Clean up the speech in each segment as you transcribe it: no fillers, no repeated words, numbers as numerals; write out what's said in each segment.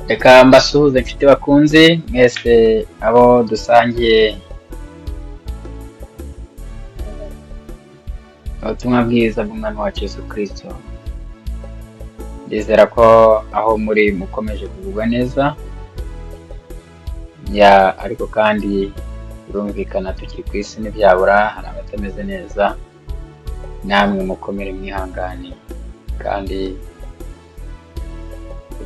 Reka mbasuhuze inshuti bakunzi mwese abo dusangiye ubutumwa bwiza bw'umwami wacu Yesu Kristo. Ndizera ko aho muri mukomeje kugubwa neza, ariko kandi birumvikana tukiri ku isi ntibyabura, hari abatameze neza, namwe mukomere mwihangane, kandi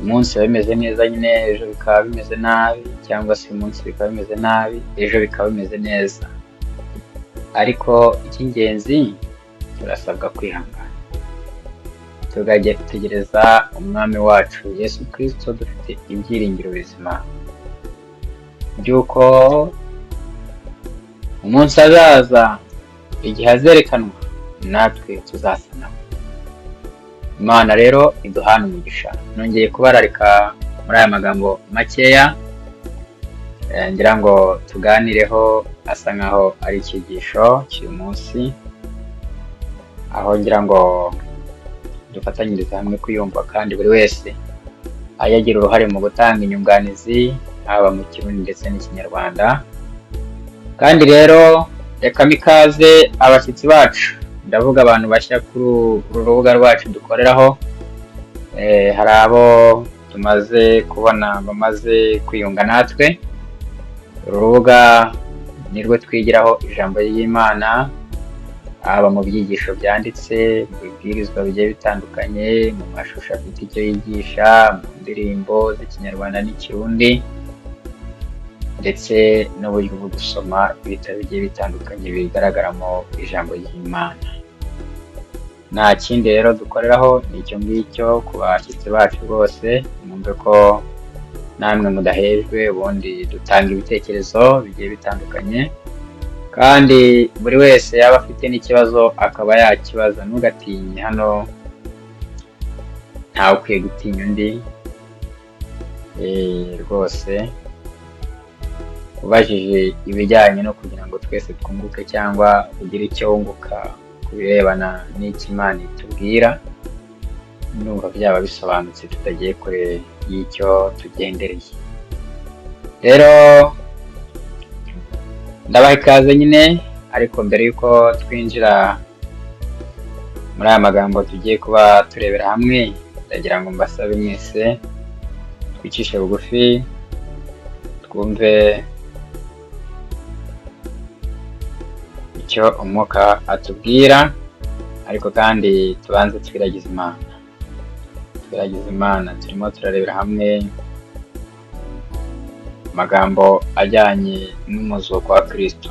umunsi biba bimeze neza nyine ejo bikaba bimeze nabi, cyangwa se umunsi bikaba bimeze nabi ejo bikaba bimeze neza, ariko icy'ingenzi turasabwa kwihangana tugategereza umwami wacu Yesu Kristo, dufite ibyiringiro bizima by'uko umunsi azaza igihe azerekanwa natwe tuzasa nawe. Imana rero iduhana umugisha. Nongeye kubararika muri aya magambo makeya, ngira ngo tuganireho asa nkaho ari icyigisho cy'uyu munsi, aho ngira ngo dufatanyirize hamwe kuyumva, kandi buri wese ayagira uruhare mu gutanga inyunganizi, haba mu Kirundi ndetse n'Ikinyarwanda. Kandi rero reka mikaze abashyitsi bacu, ndavuga abantu bashya kuri uru rubuga rwacu dukoreraho. Hari abo tumaze kubona bamaze kwiyunga natwe. Uru rubuga nirwo twigiraho ijambo ry'Imana, haba mu byigisho byanditse, mu bibwirizwa bigiye bitandukanye, mu mashusho afite icyo yigisha, mu ndirimbo z'Ikinyarwanda n'Ikirundi, ndetse n'uburyo bwo gusoma ibitabo bigiye bitandukanye bigaragaramo ijambo ry'Imana. Nta kindi rero dukoreraho, ni icyo ngicyo. Ku bashyitsi bacu bose mwumve ko namwe mudahejwe, ubundi dutanga ibitekerezo bigiye bitandukanye, kandi buri wese yaba afite n'ikibazo akaba yakibaza. Ntugatinye, hano ntawe ukwiye gutinya undi. Rwose ubajije ibijyanye no kugira ngo twese twunguke, cyangwa ugire icyo wunguka ku birebana n'icyo Imana itubwira, numva byaba bisobanutse tutagiye kure y'icyo tugendereye. Rero ndabaha ikaze nyine, ariko mbere y'uko twinjira muri aya magambo tugiye kuba turebera hamwe, ndagira ngo mbasabe mwese twicishe bugufi, twumve icyo umwuka atubwira, ariko kandi tubanze twiragize Imana. Twiragize Imana, turimo turarebera hamwe amagambo ajyanye n'umuzuko wa Kristo.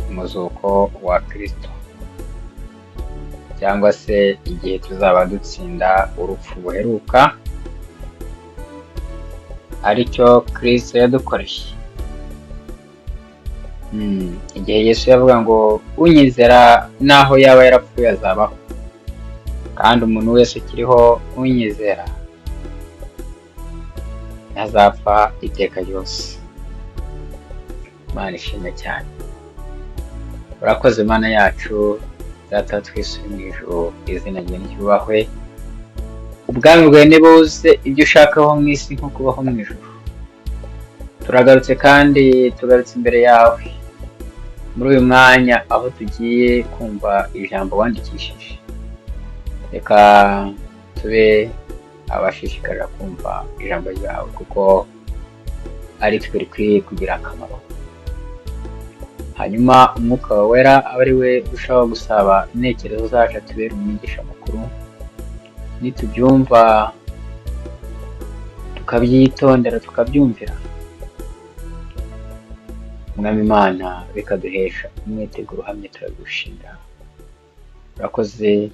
Umuzuko wa Kristo, cyangwa se igihe tuzaba dutsinda urupfu buheruka, aricyo Kristo yadukoreye. Igihe Yesu yavuga ngo unyizera naho yaba yarapfuye azabaho, kandi umuntu wese ukiriho unyizera ntazapfa iteka ryose. Imana ishimwe cyane. Urakoze Mana yacu, Data twese uri mu ijuru, izina ryawe niryubahwe, ubwami bwawe nibuze, ibyo ushakaho mu isi nk'uko ubaho mu ijuru. Turagarutse kandi tugarutse imbere yawe muri uyu mwanya, aho tugiye kumva ijambo wandikishije. Reka tube abashishikarira kumva ijambo ryawe, kuko ari twe rikwiye kugira akamaro. Hanyuma umwuka wawe wera abe ari we urushaho gusaba intekerezo zacu, atubere umwigisha mukuru. Nitubyumva tukabyitondera tukabyumvira, Mwami Imana bikaduhesha umwiteguro uhamye, turabigushimira. Urakoze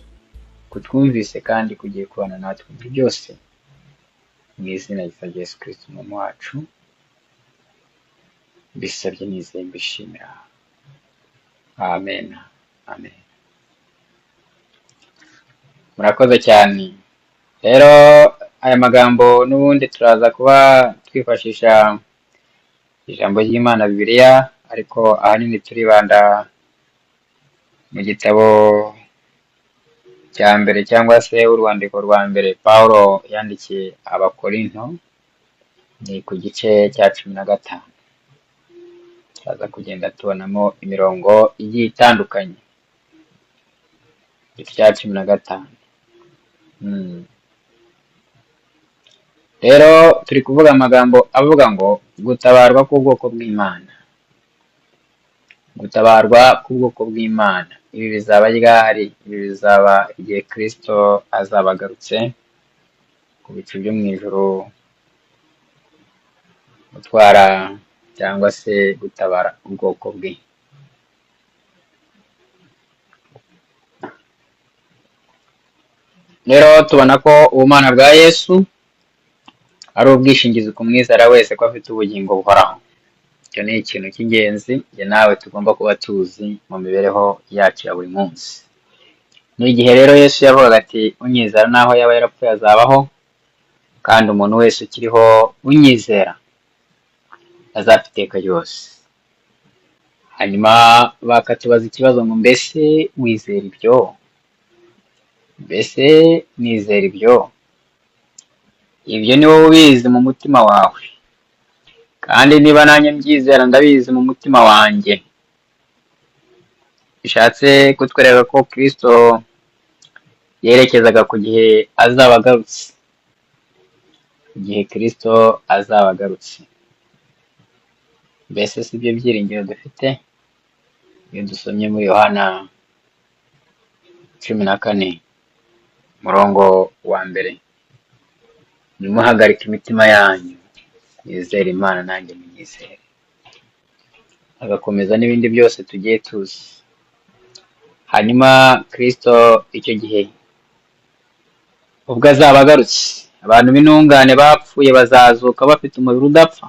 kutwumvise kandi kugiye kubana natwe muri byose, mu izina rya Yesu Kristo umwami wacu bisabye nizeye mbishimira. Amen. Amen. Murakoze cyane. Rero aya magambo n'ubundi turaza kuba twifashisha ijambo ry'Imana Bibiliya, ariko ahanini turibanda mu gitabo cya mbere cyangwa se urwandiko rwa mbere Pawulo yandikiye Abakorinto, ni ku gice cya 15. Tuza kugenda tubonamo imirongo igiye itandukanye. Igice cya 15. Rero turi kuvuga amagambo avuga ngo gutabarwa k'ubwoko bw'Imana. Gutabarwa k'ubwoko bw'Imana. Ibi bizaba ryari? Ibi bizaba igihe Kristo azaba agarutse ku bicu byo mu ijuru, gutwara cyangwa se gutabara ubwoko bwe. Rero tubona ko ubumana bwa Yesu ari ubwishingizi ku mwizera wese ko afite ubugingo buhoraho. Icyo ni ikintu cy'ingenzi njye nawe tugomba kuba tuzi mu mibereho yacu ya buri munsi. N'igihe rero Yesu yavugaga ati unyizera naho yaba yarapfuye azabaho, kandi umuntu wese ukiriho unyizera azafite iteka ryose. Hanyuma bakatubaza ikibazo ngo mbese wizera ibyo? Mbese nizera ibyo? Ibyo ni wowe ubizi mu mutima wawe, kandi niba nanjye mbyizera ndabizi mu mutima wanjye. Bishatse kutwereka ko Kristo yerekezaga ku gihe azaba agarutse. Igihe Kristo azaba agarutse. Mbese si byo byiringiro dufite? Iyo dusomye muri Yohana 14 umurongo wa mbere, nimuhagarike imitima yanyu, mwizere Imana nanjye munyizere. Agakomeza n'ibindi byose tugiye tuzi. Hanyuma Kristo icyo gihe ubwo azaba agarutse, abantu b'intungane bapfuye bazazuka bafite umubiri udapfa,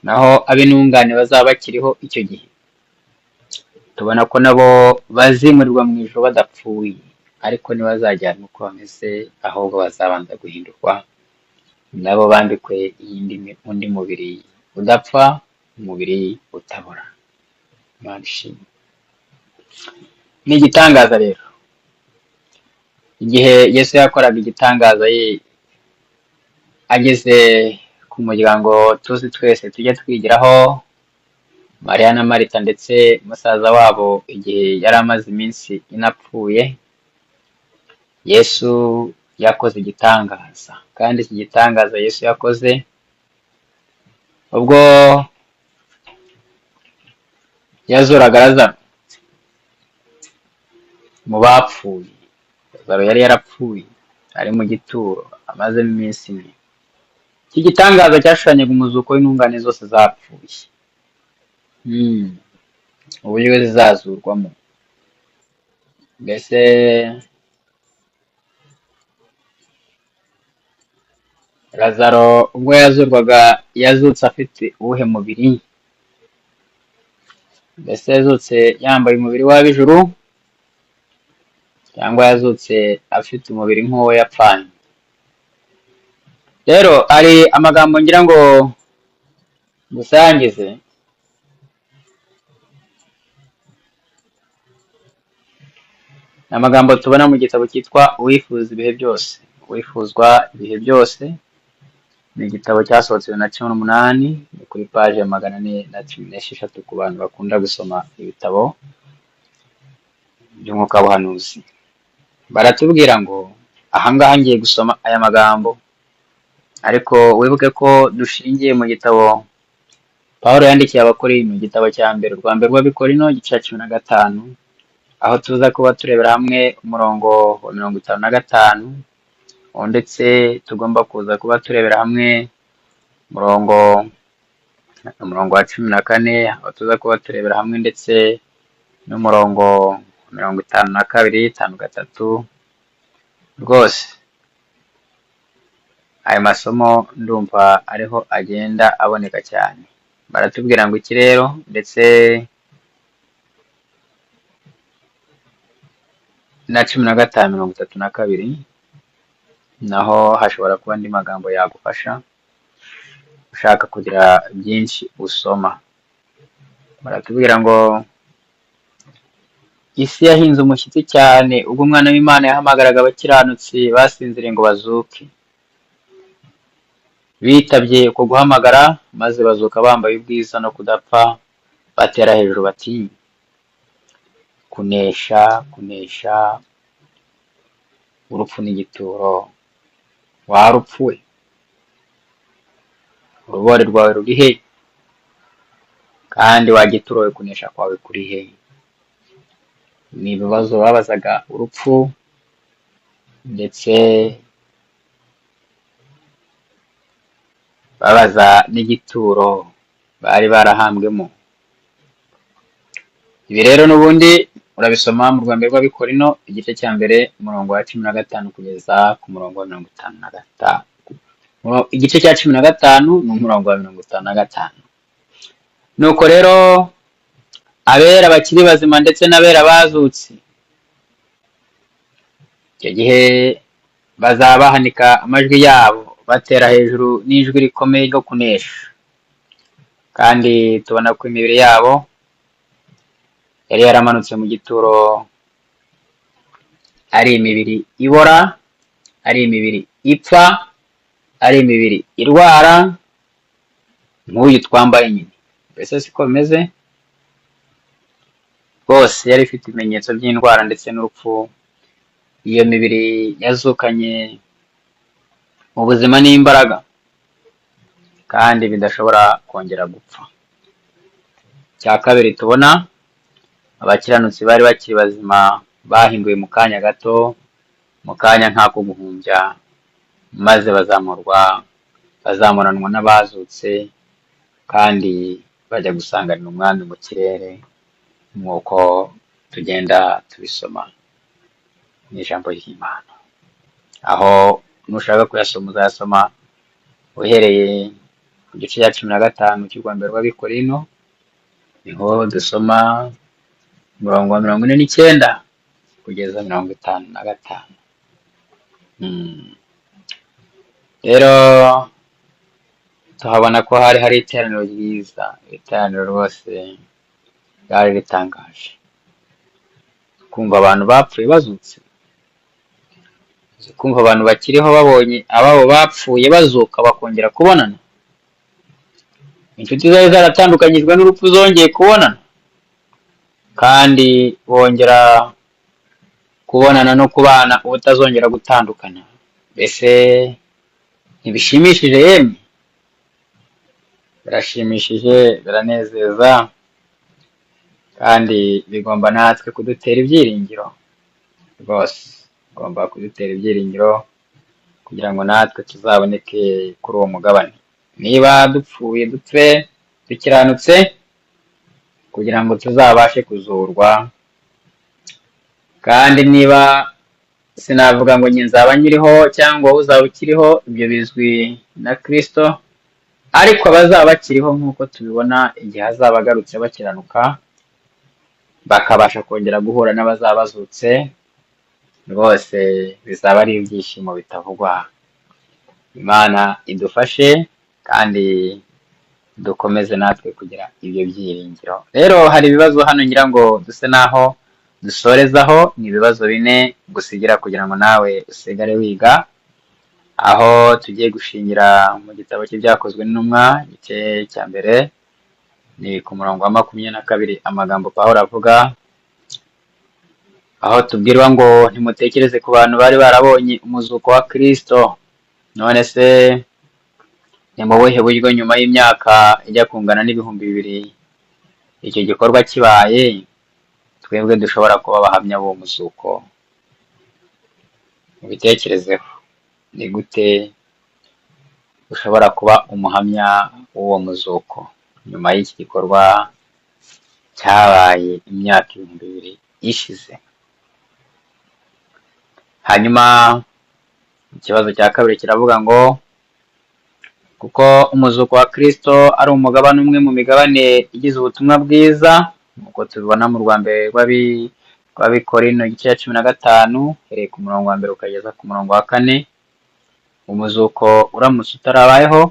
naho ab'intungane bazaba bakiriho icyo gihe tubona ko nabo bazimurirwa mu ijuru badapfuye, ariko ntibazajyanwa uko bameze, ahubwo bazabanza guhindurwa, nabo bambikwe undi mubiri udapfa, umubiri utabora. Imana ishimwe. Ni igitangaza rero. Igihe Yesu yakoraga igitangaza ageze ku muryango tuzi twese tujya twigiraho, Mariya na Marita ndetse musaza wabo igihe yari amaze iminsi inapfuye, Yesu yakoze igitangaza. Kandi iki gitangaza Yesu yakoze ubwo yazuraga Lazaro mu bapfuye. Lazaro yari yarapfuye, ari mu gituro amazemo iminsi ine. Iki gitangaza cyashushanyaga umuzuko w'intungane zose zapfuye, uburyo zizazurwamo. Mbese Lazaro ubwo yazurwaga yazutse afite uwuhe mubiri? Mbese yazutse yambaye umubiri w'ab'ijuru, cyangwa yazutse afite umubiri nk'uwo yapfanye? Rero hari amagambo ngira ngo gusangize. Ni amagambo tubona mu gitabo cyitwa Uwifuza ibihe byose. Uwifuzwa ibihe byose ni igitabo cyasohotse 2018, ni kuri paje ya 416 ku bantu bakunda gusoma ibitabo by'umwuka w'ubuhanuzi. Baratubwira ngo ahangaha ngiye gusoma aya magambo, ariko wibuke ko dushingiye mu gitabo Pawulo yandikiye Abakorinto, igitabo cya mbere, urwa mbere rw'Abikorino, igice cya 15, aho tuza kuba turebera hamwe umurongo wa 55, ndetse tugomba kuza kuba turebera hamwe umurongo wa 14, aho tuza kuba turebera hamwe ndetse n'umurongo 52, 53. Rwose ayo masomo ndumva ariho agenda aboneka cyane. Baratubwira ngo iki rero, ndetse na 15:32 naho hashobora kuba andi magambo yagufasha ushaka kugira byinshi usoma. Baratubwira ngo isi yahinze umushyitsi cyane ubwo umwana w'Imana yahamagaraga abakiranutsi basinziriye ngo bazuke. Bitabye uko guhamagara maze bazuka bambaye ubwiza no kudapfa, batera hejuru bati, kunesha, kunesha, urupfu n'igituro, warupfuwe, urubori rwawe ruri he? Kandi wagiturowe, kunesha kwawe kuri he? Ni ibibazo babazaga urupfu ndetse babaza n'igituro bari barahambwemo. Ibi rero n'ubundi urabisoma mu Rwanda rw'Abikorino igice cya mbere umurongo wa 15 kugeza ku murongo wa 55. Igice cya 15 n'umurongo wa 55. Nuko rero abera bakiri bazima ndetse n'abera bazutse, icyo gihe bazabahanika amajwi yabo batera hejuru n'ijwi rikomeye ryo kunesha. Kandi tubona ko imibiri yabo yari yaramanutse mu gituro ari imibiri ibora, ari imibiri ipfa, ari imibiri irwara nk'uyu twambaye nyine. Mbese siko bimeze? Rwose yari ifite ibimenyetso by'indwara ndetse n'urupfu. Iyo mibiri yazukanye mu buzima n'imbaraga kandi bidashobora kongera gupfa. Cya kabiri tubona abakiranutsi bari bakiri bazima bahinduwe mu kanya gato, mu kanya nk'ako guhumbya, maze bazamuranwa n'abazutse kandi bajya gusanganira umwami mu kirere, nk'uko tugenda tubisoma mu ijambo ry'Imana. Aho nushaka kuyasoma uzayasoma uhereye ku gice cya 15 cy'Urwanda rw'Abikorino, niho dusoma umurongo wa 49 kugeza 55. Rero tuhabona ko hari iteraniro ryiza, iteraniro rwose ryari ritangaje. Kumva abantu bapfuye bazutse, kumva abantu bakiriho babonye ababo bapfuye bazuka bakongera kubonana, inshuti zari zaratandukanyijwe n'urupfu zongeye kubonana, kandi bongera kubonana no kubana ubutazongera gutandukana. Mbese ntibishimishije? Yemwe birashimishije, biranezeza, kandi bigomba natwe kudutera ibyiringiro. Rwose bigomba kudutera ibyiringiro kugira ngo natwe tuzaboneke kuri uwo mugabane. Niba dupfuye dupfe dukiranutse, kugira ngo tuzabashe kuzurwa. Kandi niba sinavuga ngo njye nzaba nyiriho cyangwa uzaba ukiriho, ibyo bizwi na Kristo, ariko abazaba bakiriho nk'uko tubibona igihe azaba agarutse bakiranuka, bakabasha kongera guhura n'abazaba bazutse, rwose bizaba ari ibyishimo bitavugwa. Imana idufashe kandi dukomeze natwe kugira ibyo byiringiro. Rero hari ibibazo hano ngira ngo duse naho dusorezaho. Ni ibibazo 4 gusigira kugira ngo nawe usigare wiga, aho tugiye gushingira mu gitabo cy'Ibyakozwe n'Intumwa igice cya mbere, ni ku murongo wa 22 amagambo Pawulo avuga, aho tubwirwa ngo ntimutekereze ku bantu bari barabonye umuzuko wa Kristo. None se ni mu buhe buryo nyuma y'imyaka ijya kungana n'ibihumbi 2 icyo gikorwa kibaye, twebwe dushobora kuba abahamya b'uwo muzuko? Mubitekerezeho, ni gute ushobora kuba umuhamya w'uwo muzuko nyuma y'iki gikorwa cyabaye imyaka 2,000 ishize? Hanyuma ikibazo cya kabiri kiravuga ngo kuko umuzuko wa Kristo ari umugabane umwe mu migabane igize ubutumwa bwiza, nk'uko tubibona mu Rwanda rw'Abikorino igice cya 15 hereye ku murongo wa 1 ukageza ku murongo wa 4. Umuzuko uramutse utarabayeho,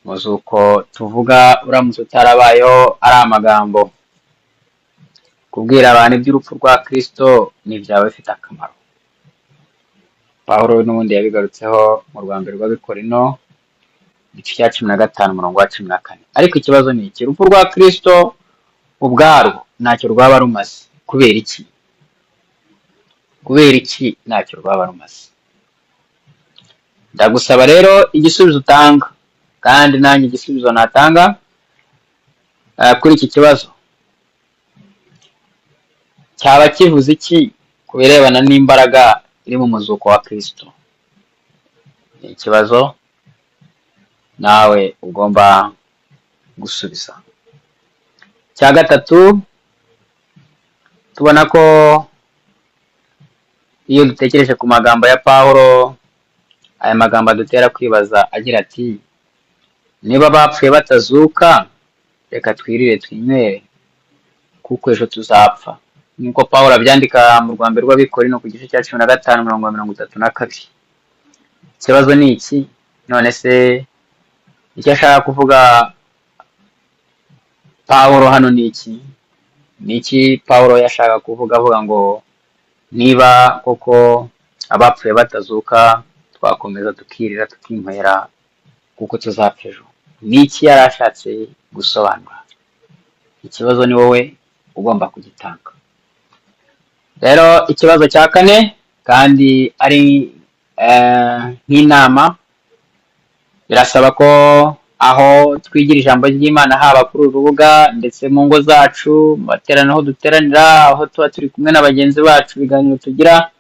umuzuko tuvuga uramutse utarabayeho ari amagambo kubwira abantu iby'urupfu rwa Kristo n'ibyaba bifite akamaro. Pawulo n'ubundi yabigarutseho mu rwambere rw'Abikorino igice cya 15 umurongo wa 14. Ariko ikibazo ni iki? Urupfu rwa Kristo ubwarwo ntacyo rwaba rumaze. Kubera iki? Kubera iki ntacyo rwaba rumaze? Ndagusaba rero igisubizo utanga, kandi nanjye igisubizo natanga kuri iki kibazo cyaba kivuze iki ku birebana n'imbaraga iri mu muzuko wa Kristo? Ni ikibazo nawe ugomba gusubiza. Cya gatatu, tubona ko iyo dutekereje ku magambo ya Pawulo, aya magambo adutera kwibaza agira ati, niba bapfuye batazuka, reka twirire twinywere kuko ejo tuzapfa. Nkuko Pawulo abyandika mu rwambere rw'Abikorino ku gice cya 15 umurongo wa 32. Ikibazo ni iki? None se icyo ashaka kuvuga Pawulo hano ni iki? Ni iki Pawulo yashaka kuvuga avuga ngo niba koko abapfuye batazuka, twakomeza tukirira tukinywera kuko tuzapfa ejo? Ni iki yari ashatse gusobanura? Ikibazo ni wowe ugomba kugitanga. Rero ikibazo cya kane, kandi ari nk'inama, birasaba ko aho twigira ijambo ry'Imana, haba kuri uru rubuga ndetse mu ngo zacu, mu materaniro aho duteranira, aho tuba turi kumwe na bagenzi bacu, ibiganiro tugira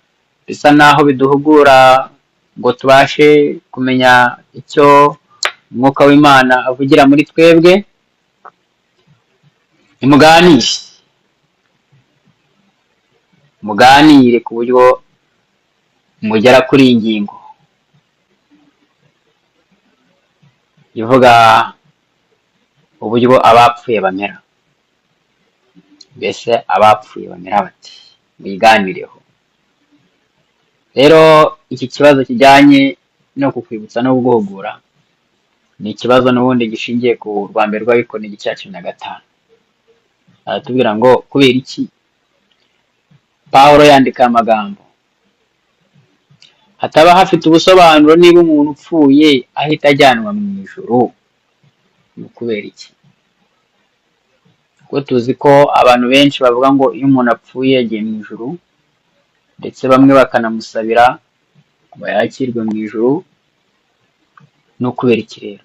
bisa naho biduhugura ngo tubashe kumenya icyo umwuka w'Imana avugira muri twebwe. muganire ku buryo mugera kuri iyi ngingo ivuga uburyo abapfuye bamera. Mbese abapfuye bamera bati? Mwiganireho. Rero iki kibazo kijyanye no kukwibutsa no guhugura ni ikibazo n'ubundi gishingiye ku rwambere rw'Abikorino igice cya 15. Aratubwira ngo kubera iki Pawulo yandika amagambo hataba hafite ubusobanuro niba umuntu upfuye ahita ajyanwa mu ijuru? Ni kubera iki? Kuko tuzi ko abantu benshi bavuga ngo iyo umuntu apfuye yagiye mu ijuru, ndetse bamwe bakanamusabira ngo yakirwe mu ijuru. Ni ukubera iki rero?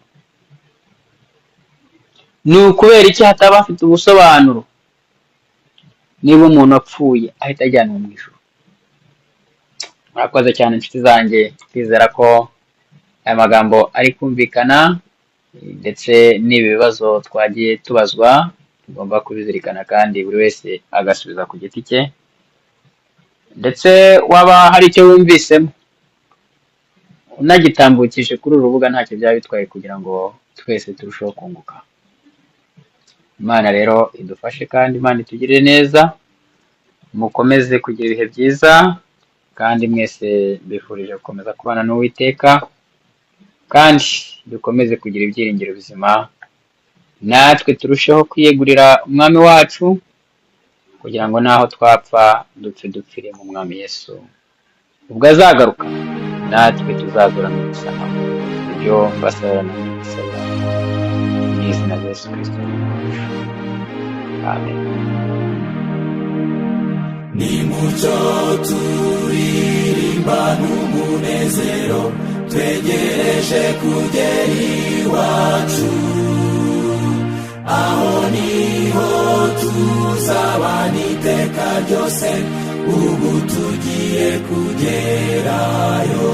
Ni ukubera iki hataba hafite ubusobanuro niba umuntu apfuye ahita ajyanwa mu ijuru? Murakoze cyane inshuti zanjye, twizera ko aya magambo ari kumvikana, ndetse n'ibi bibazo twagiye tubazwa tugomba kubizirikana, kandi buri wese agasubiza ku giti cye. Ndetse waba hari icyo wumvisemo unagitambukishe kuri uru rubuga, ntacyo byaba bitwaye kugira ngo twese turusheho kunguka. Imana rero idufashe, kandi Imana itugirire neza. Mukomeze kugira ibihe byiza, kandi mwese bifurije gukomeza kubana n'Uwiteka, kandi dukomeze kugira ibyiringiro bizima, natwe turusheho kwiyegurira umwami wacu, kugira ngo naho twapfa dupfe dupfire mu mwami Yesu. Ubwo azagaruka natwe tuzazura mu gusana. Ibyo mbasabira mu izina rya Yesu Kristo. Amen. Nimucyo turirimba n'umunezero, twegereje kugera iwacu, aho niho tuzabana iteka ryose, ubu tugiye kugerayo.